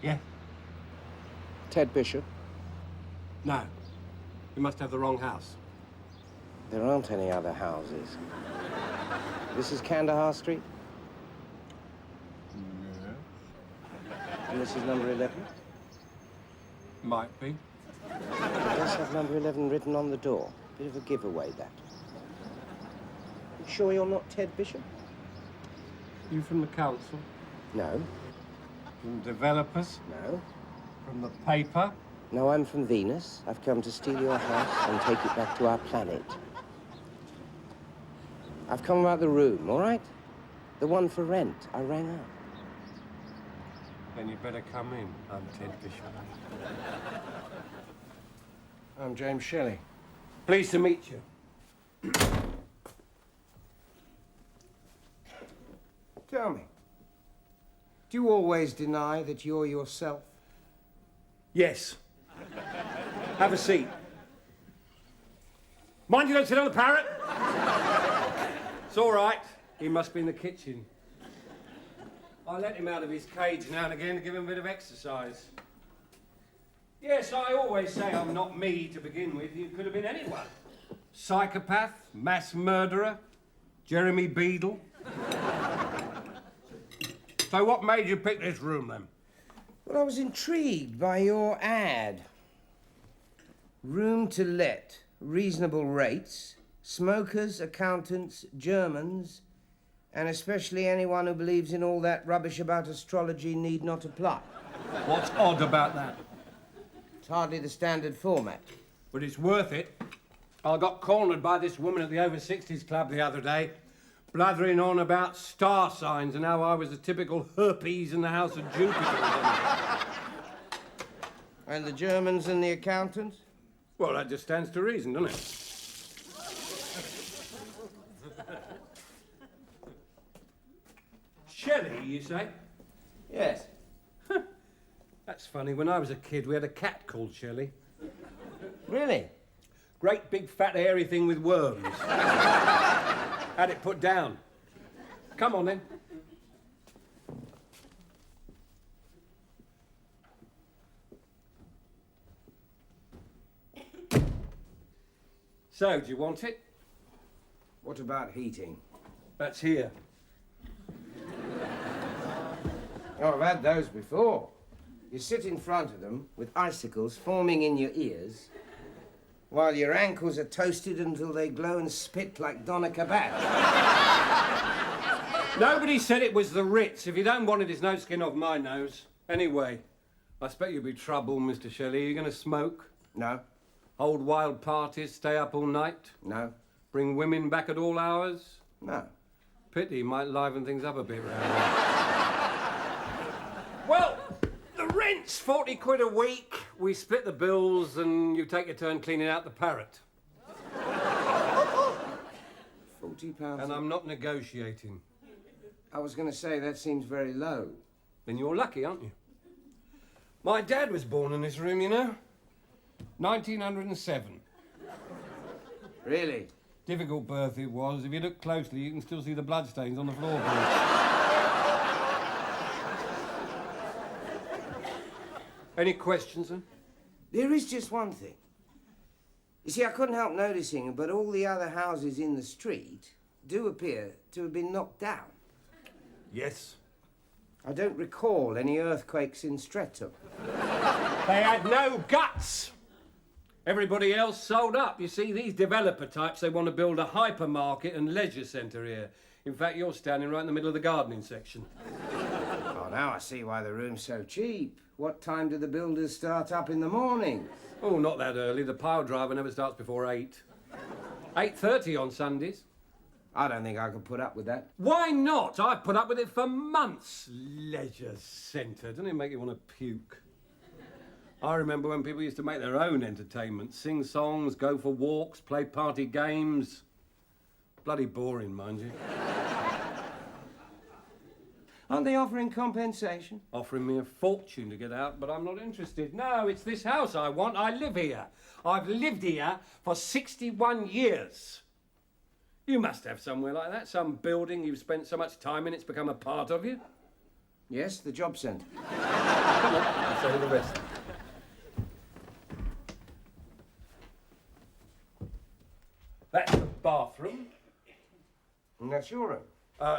Yeah. Ted Bishop? No. You must have the wrong house. There aren't any other houses. This is Kandahar Street? Yeah. And this is number 11? Might be. It does have number 11 written on the door. Bit of a giveaway, that. You sure you're not Ted Bishop? You from the council? No. From developers? No. From the paper? No, I'm from Venus. I've come to steal your house and take it back to our planet. I've come about the room, all right? The one for rent. I rang up. Then you better come in. I'm Ted Bishop. I'm James Shelley. Pleased to meet you. Tell me, do you always deny that you're yourself? Yes. Have a seat. Mind you don't sit on the parrot. It's all right. He must be in the kitchen. I let him out of his cage now and again to give him a bit of exercise. Yes, I always say I'm not me to begin with. You could have been anyone. Psychopath, mass murderer, Jeremy Beadle. So what made you pick this room, then? Well, I was intrigued by your ad. Room to let, reasonable rates, smokers, accountants, Germans, and especially anyone who believes in all that rubbish about astrology need not apply. What's odd about that? It's hardly the standard format. But it's worth it. I got cornered by this woman at the Over 60s Club the other day, blathering on about star signs and how I was the typical herpes in the house of Jupiter. And the Germans and the accountants? Well, that just stands to reason, doesn't it? Shelley, you say? Yes. That's funny. When I was a kid, we had a cat called Shelley. Really? Great big fat hairy thing with worms. Had it put down. Come on, then. So, do you want it? What about heating? That's here. Oh, I've had those before. You sit in front of them with icicles forming in your ears while your ankles are toasted until they glow and spit like Donna Kabat. Nobody said it was the Ritz. If you don't want it, it's no skin off my nose. Anyway, I expect you'll be trouble, Mr. Shelley. Are you going to smoke? No. Hold wild parties, stay up all night? No. Bring women back at all hours? No. Pity, might liven things up a bit round here. Well, the rent's 40 quid a week. We split the bills and you take your turn cleaning out the parrot. £40. And I'm not negotiating. I was going to say, that seems very low. Then you're lucky, aren't you? My dad was born in this room, you know. 1907. Really? Difficult birth it was. If you look closely, you can still see the bloodstains on the floorboards. Any questions, then? There is just one thing. You see, I couldn't help noticing, but all the other houses in the street do appear to have been knocked down. Yes. I don't recall any earthquakes in Streatham. They had no guts. Everybody else sold up. You see, these developer types, they want to build a hypermarket and leisure centre here. In fact, you're standing right in the middle of the gardening section. Oh, now I see why the room's so cheap. What time do the builders start up in the morning? Oh, not that early. The pile driver never starts before 8. 8:30 on Sundays. I don't think I could put up with that. Why not? I've put up with it for months. Leisure centre. Doesn't it make you want to puke? I remember when people used to make their own entertainment. Sing songs, go for walks, play party games. Bloody boring, mind you. Aren't they offering compensation? Offering me a fortune to get out, but I'm not interested. No, it's this house I want. I live here. I've lived here for 61 years. You must have somewhere like that, some building you've spent so much time in it's become a part of you. Yes, the job centre. Come on, I'll show you the rest. That's the bathroom. And that's your room.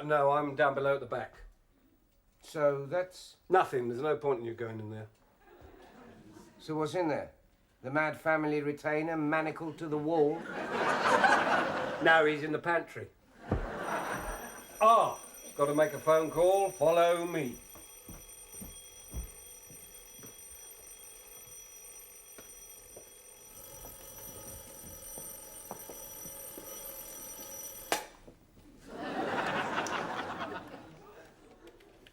No, I'm down below at the back. So that's... Nothing. There's no point in you going in there. So what's in there? The Mad Family retainer manacled to the wall? Now he's in the pantry. Ah, got to make a phone call. Follow me.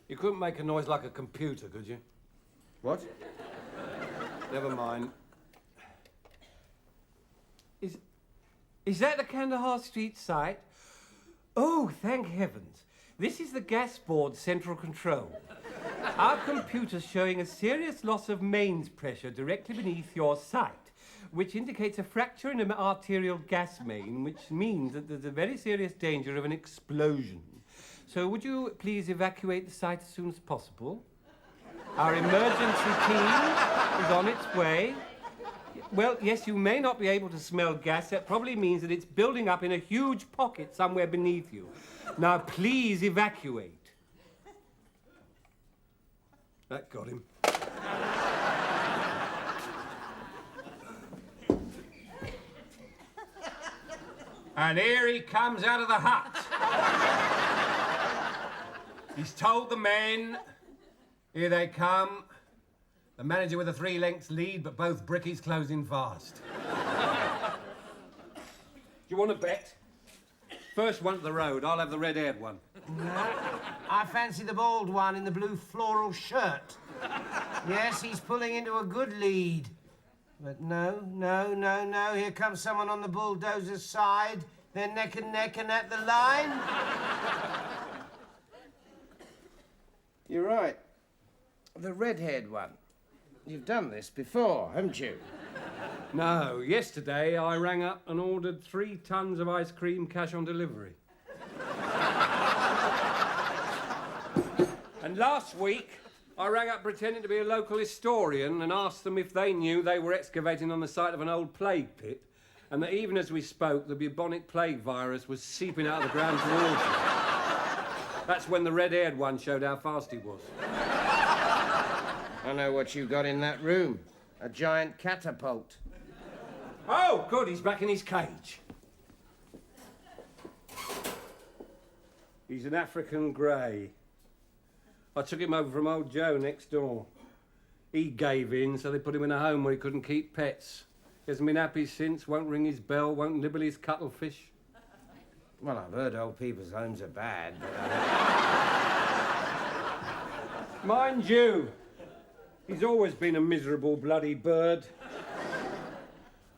You couldn't make a noise like a computer, could you? What? Never mind. Is that the Kandahar Street site? Oh, thank heavens. This is the gas board central control. Our computer's showing a serious loss of mains pressure directly beneath your site, which indicates a fracture in an arterial gas main, which means that there's a very serious danger of an explosion. So would you please evacuate the site as soon as possible? Our emergency team is on its way. Well, yes, you may not be able to smell gas. That probably means that it's building up in a huge pocket somewhere beneath you. Now, please evacuate. That got him. And here he comes out of the hut. He's told the men, here they come. The manager with a 3 lengths lead, but both brickies closing fast. Do you want to bet? First one to the road. I'll have the red-haired one. No, I fancy the bald one in the blue floral shirt. Yes, he's pulling into a good lead. But no. Here comes someone on the bulldozer's side. They're neck and neck and at the line. You're right. The red-haired one. You've done this before, haven't you? No, yesterday I rang up and ordered 3 tons of ice cream cash on delivery. And last week I rang up pretending to be a local historian and asked them if they knew they were excavating on the site of an old plague pit, and that even as we spoke, the bubonic plague virus was seeping out of the ground towards them. That's when the red-haired one showed how fast he was. I know what you got in that room. A giant catapult. Oh, good, he's back in his cage. He's an African grey. I took him over from old Joe next door. He gave in, so they put him in a home where he couldn't keep pets. He hasn't been happy since, won't ring his bell, won't nibble his cuttlefish. Well, I've heard old people's homes are bad, but... Mind you, he's always been a miserable bloody bird.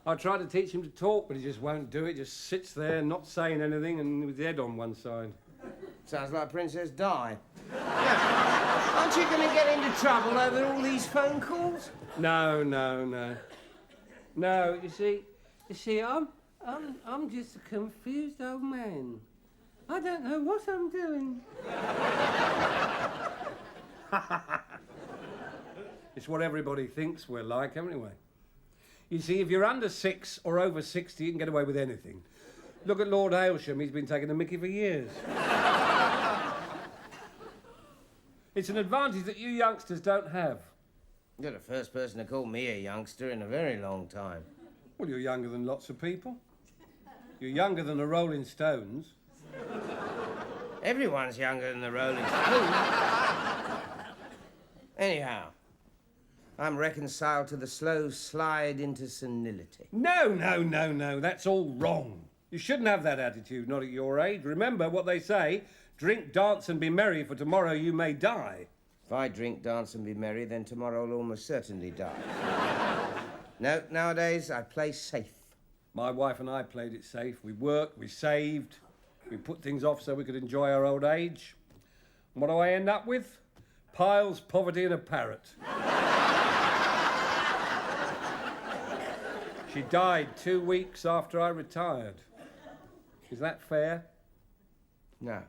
I tried to teach him to talk, but he just won't do it. Just sits there, not saying anything, and with his head on one side. Sounds like Princess Di. Yeah. Aren't you going to get into trouble over all these phone calls? No. No, you see, I'm just a confused old man. I don't know what I'm doing. It's what everybody thinks we're like, anyway. You see, if you're under 6 or over 60, you can get away with anything. Look at Lord Hailsham, he's been taking the mickey for years. It's an advantage that you youngsters don't have. You're the first person to call me a youngster in a very long time. Well, you're younger than lots of people. You're younger than the Rolling Stones. Everyone's younger than the Rolling Stones. Anyhow, I'm reconciled to the slow slide into senility. No, that's all wrong. You shouldn't have that attitude, not at your age. Remember what they say, drink, dance and be merry, for tomorrow you may die. If I drink, dance and be merry, then tomorrow I'll almost certainly die. No, nowadays I play safe. My wife and I played it safe. We worked, we saved, we put things off so we could enjoy our old age. And what do I end up with? Piles, poverty and a parrot. She died 2 weeks after I retired. Is that fair? No.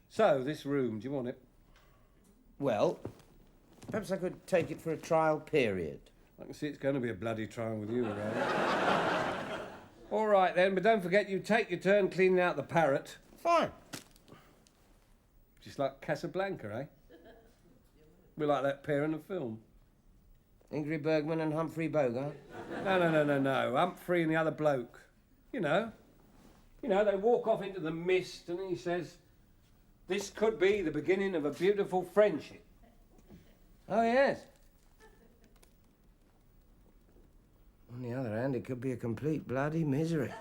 So, this room, do you want it? Well, perhaps I could take it for a trial period. I can see it's going to be a bloody trial with you around. All right, then, but don't forget you take your turn cleaning out the parrot. Fine. Just like Casablanca, eh? We're like that pair in the film. Ingrid Bergman and Humphrey Bogart. No. Humphrey and the other bloke. You know, they walk off into the mist and he says, "This could be the beginning of a beautiful friendship." Oh, yes. On the other hand, it could be a complete bloody misery.